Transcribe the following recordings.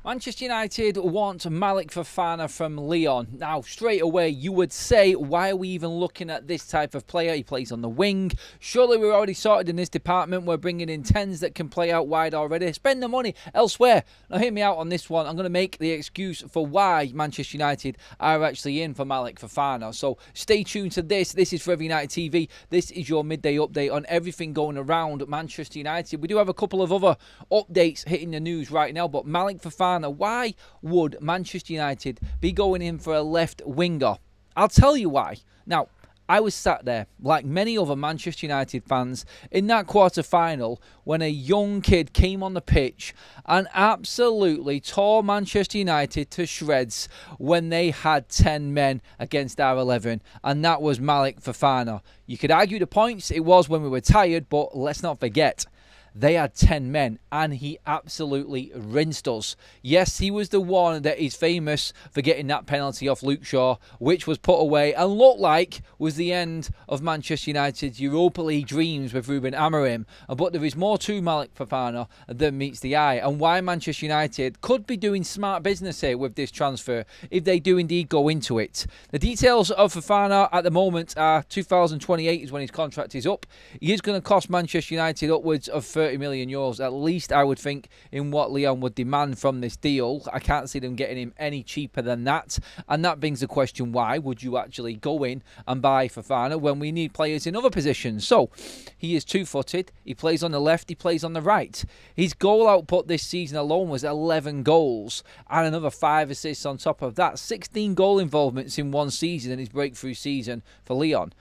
Manchester United want Malick Fofana from Lyon. Now, straight away, you would say, why are we even looking at this type of player? He plays on the wing. Surely we're already sorted in this department. We're bringing in 10s that can play out wide already. Spend the money elsewhere. Now, hear me out on this one. I'm going to make the excuse for why Manchester United are actually in for Malick Fofana. So, stay tuned to this. This is Forever United TV. This is your midday update on everything going around Manchester United. We do have a couple of other updates hitting the news right now, but Malick Fofana, why would Manchester United be going in for a left winger? I'll tell you why. Now, I was sat there, like many other Manchester United fans, in that quarter-final when a young kid came on the pitch and absolutely tore Manchester United to shreds when they had 10 men against our 11, and that was Malick Fofana. You could argue the points, it was when we were tired, but let's not forget, they had 10 men and he absolutely rinsed us. Yes, he was the one that is famous for getting that penalty off Luke Shaw, which was put away and looked like was the end of Manchester United's Europa League dreams with Ruben Amorim. But there is more to Malick Fofana than meets the eye, and why Manchester United could be doing smart business here with this transfer if they do indeed go into it. The details of Fofana at the moment are 2028 is when his contract is up. He is going to cost Manchester United upwards of 30 million euros, at least I would think, in what Lyon would demand from this deal. I can't see them getting him any cheaper than that, and that brings the question, why would you actually go in and buy Fofana when we need players in other positions? So, he is two-footed, he plays on the left, he plays on the right. His goal output this season alone was 11 goals, and another 5 assists on top of that. 16 goal involvements in one season in his breakthrough season for Lyon.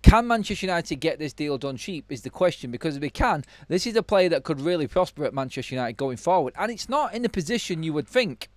Can Manchester United get this deal done cheap is the question, because if they can, this is a player that could really prosper at Manchester United going forward. And it's not in the position you would think.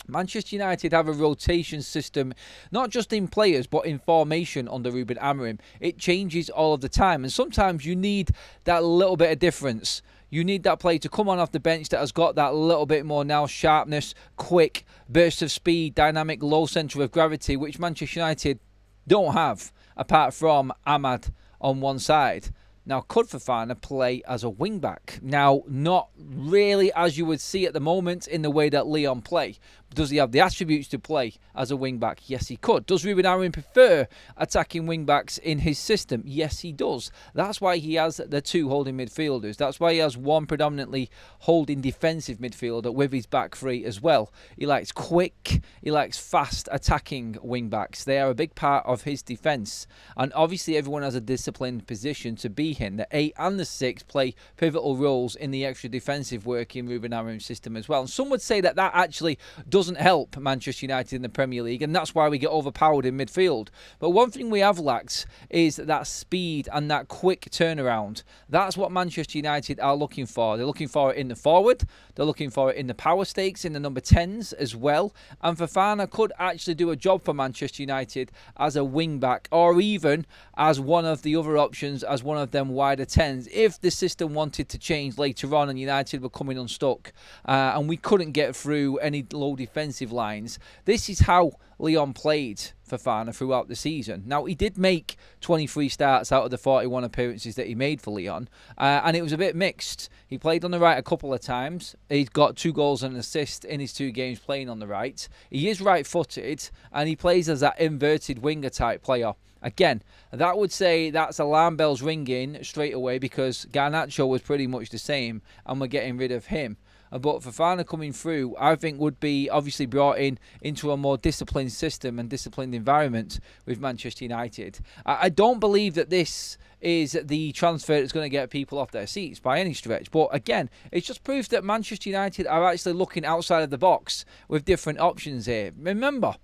Manchester United have a rotation system, not just in players, but in formation under Ruben Amorim. It changes all of the time, and sometimes you need that little bit of difference. You need that player to come on off the bench that has got that little bit more now sharpness, quick, burst of speed, dynamic, low centre of gravity, which Manchester United don't have, apart from Ahmad on one side. Now, could Fofana play as a wing-back? Now, not really as you would see at the moment in the way that Lyon play. Does he have the attributes to play as a wing-back? Yes, he could. Does Ruben Amorim prefer attacking wing-backs in his system? Yes, he does. That's why he has the two holding midfielders. That's why he has one predominantly holding defensive midfielder with his back three as well. He likes quick, he likes fast attacking wing-backs. They are a big part of his defence. And obviously everyone has a disciplined position to be in. The 8 and the 6 play pivotal roles in the extra defensive work in Ruben Amorim's system as well. And some would say that that actually doesn't help Manchester United in the Premier League, and that's why we get overpowered in midfield. But one thing we have lacked is that speed and that quick turnaround. That's what Manchester United are looking for. They're looking for it in the forward, they're looking for it in the power stakes, in the number 10s as well. And Fofana could actually do a job for Manchester United as a wing-back, or even as one of the other options, as one of them wider 10s, if the system wanted to change later on and United were coming unstuck and we couldn't get through any low defensive lines. This is how Lyon played Fofana throughout the season. Now, he did make 23 starts out of the 41 appearances that he made for Lyon, and it was a bit mixed. He played on the right a couple of times. He's got 2 goals and an assist in his 2 games playing on the right. He is right-footed, and he plays as that inverted winger type player. Again, that would say that's alarm bells ringing straight away, because Garnacho was pretty much the same, and we're getting rid of him. But Fofana coming through, I think, would be obviously brought in into a more disciplined system and disciplined environment with Manchester United. I don't believe that this is the transfer that's going to get people off their seats by any stretch. But again, it's just proof that Manchester United are actually looking outside of the box with different options here. Remember,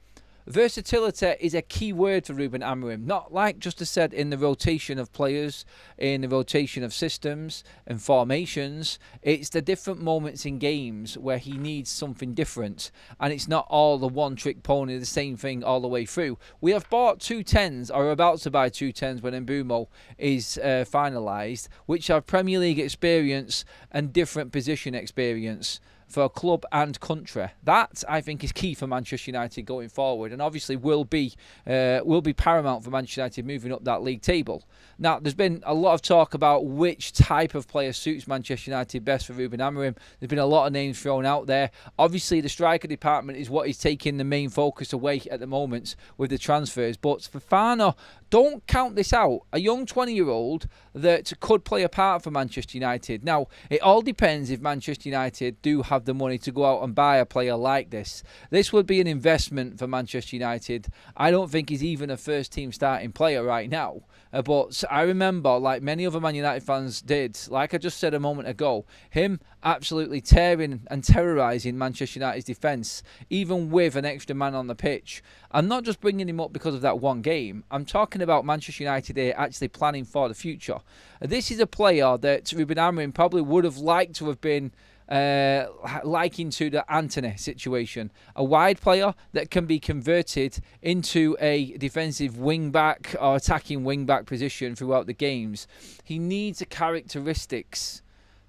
versatility is a key word for Ruben Amorim. Not like just as said in the rotation of players, in the rotation of systems and formations. It's the different moments in games where he needs something different. And it's not all the one-trick pony, the same thing all the way through. We have bought 2 10s, or are about to buy 2 10s when Mbumo is finalised, which have Premier League experience and different position experience. for club and country. That, I think, is key for Manchester United going forward, and obviously will be paramount for Manchester United moving up that league table. Now, there's been a lot of talk about which type of player suits Manchester United best for Ruben Amorim. There's been a lot of names thrown out there. Obviously, the striker department is what is taking the main focus away at the moment with the transfers. But Fofana, don't count this out. A young 20-year-old that could play a part for Manchester United. Now, it all depends if Manchester United do have the money to go out and buy a player like this. This would be an investment for Manchester United. I don't think he's even a first-team starting player right now. But I remember, like many other Man United fans did, like I just said a moment ago, him absolutely tearing and terrorising Manchester United's defence, even with an extra man on the pitch. I'm not just bringing him up because of that one game. I'm talking about Manchester United here actually planning for the future. This is a player that Ruben Amorim probably would have liked to have been likened to the Antony situation. A wide player that can be converted into a defensive wing-back or attacking wing-back position throughout the games. He needs the characteristics.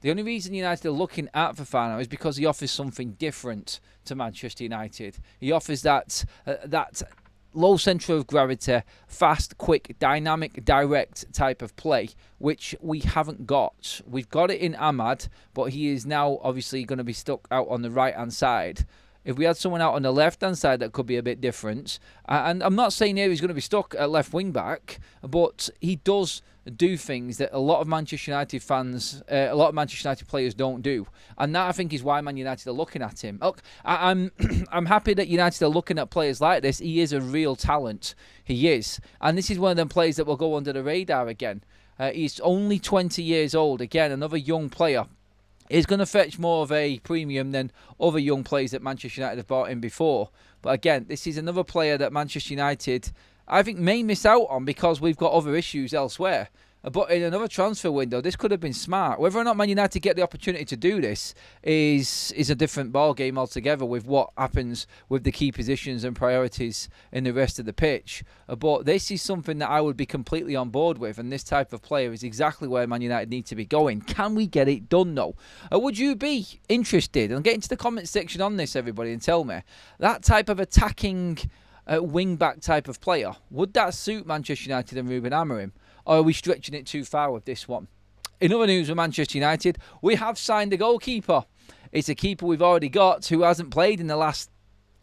The only reason United are looking at Fofana is because he offers something different to Manchester United. He offers that low centre of gravity, fast, quick, dynamic, direct type of play, which we haven't got. We've got it in Ahmad, but he is now obviously going to be stuck out on the right-hand side. If we had someone out on the left-hand side, that could be a bit different. And I'm not saying here he's going to be stuck at left wing-back, but he does do things that a lot of Manchester United fans, a lot of Manchester United players don't do. And that, I think, is why Man United are looking at him. Look, I'm happy that United are looking at players like this. He is a real talent. He is. And this is one of them players that will go under the radar again. He's only 20 years old. Again, another young player. He's going to fetch more of a premium than other young players that Manchester United have bought in before. But again, this is another player that Manchester United, I think, may miss out on because we've got other issues elsewhere. But in another transfer window, this could have been smart. Whether or not Man United get the opportunity to do this is a different ballgame altogether with what happens with the key positions and priorities in the rest of the pitch. But this is something that I would be completely on board with, and this type of player is exactly where Man United need to be going. Can we get it done, though? Would you be interested? And get into the comment section on this, everybody, and tell me. That type of attacking wing-back type of player, would that suit Manchester United and Ruben Amorim? Or are we stretching it too far with this one? In other news with Manchester United, we have signed a goalkeeper. It's a keeper we've already got who hasn't played in the last,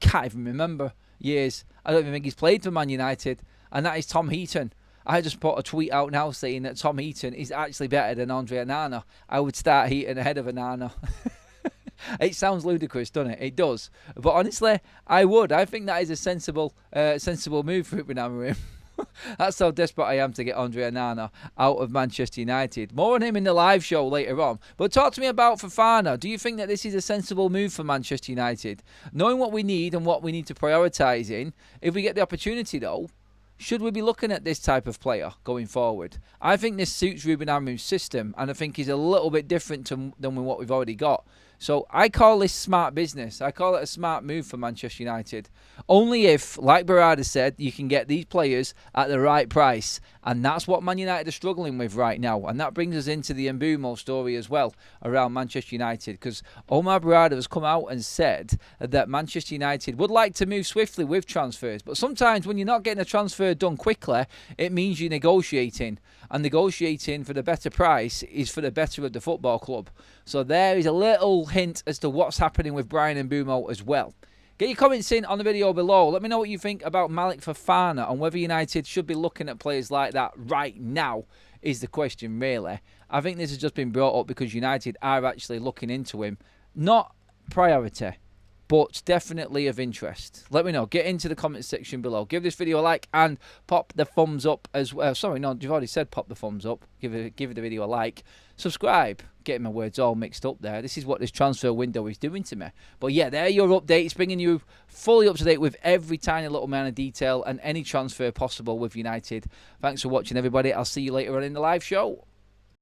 can't even remember, years. I don't even think he's played for Man United, and that is Tom Heaton. I just put a tweet out now saying that Tom Heaton is actually better than Andre Onana. I would start Heaton ahead of Onana. It sounds ludicrous, doesn't it? It does. But honestly, I would. I think that is a sensible move for Ruben Amorim. That's how desperate I am to get Andre Onana out of Manchester United. More on him in the live show later on. But talk to me about Fofana. Do you think that this is a sensible move for Manchester United? Knowing what we need and what we need to prioritise in, if we get the opportunity though, should we be looking at this type of player going forward? I think this suits Ruben Amorim's system, and I think he's a little bit different than what we've already got. So I call this smart business. I call it a smart move for Manchester United. Only if, like Berardi said, you can get these players at the right price. And that's what Man United are struggling with right now. And that brings us into the Mbumo story as well around Manchester United. Because Omar Berardi has come out and said that Manchester United would like to move swiftly with transfers. But sometimes when you're not getting a transfer done quickly, it means you're negotiating. And negotiating for the better price is for the better of the football club. So there is a little hint as to what's happening with Bryan Mbumo as well. Get your comments in on the video below. Let me know what you think about Malick Fofana and whether United should be looking at players like that right now is the question, really. I think this has just been brought up because United are actually looking into him. Not priority, but definitely of interest. Let me know. Get into the comment section below. Give this video a like and pop the thumbs up as well. Sorry, no, you've already said pop the thumbs up. Give the video a like. Subscribe. Getting my words all mixed up there. This is what this transfer window is doing to me. But yeah, there are your updates, bringing you fully up to date with every tiny little amount of detail and any transfer possible with United. Thanks for watching, everybody. I'll see you later on in the live show.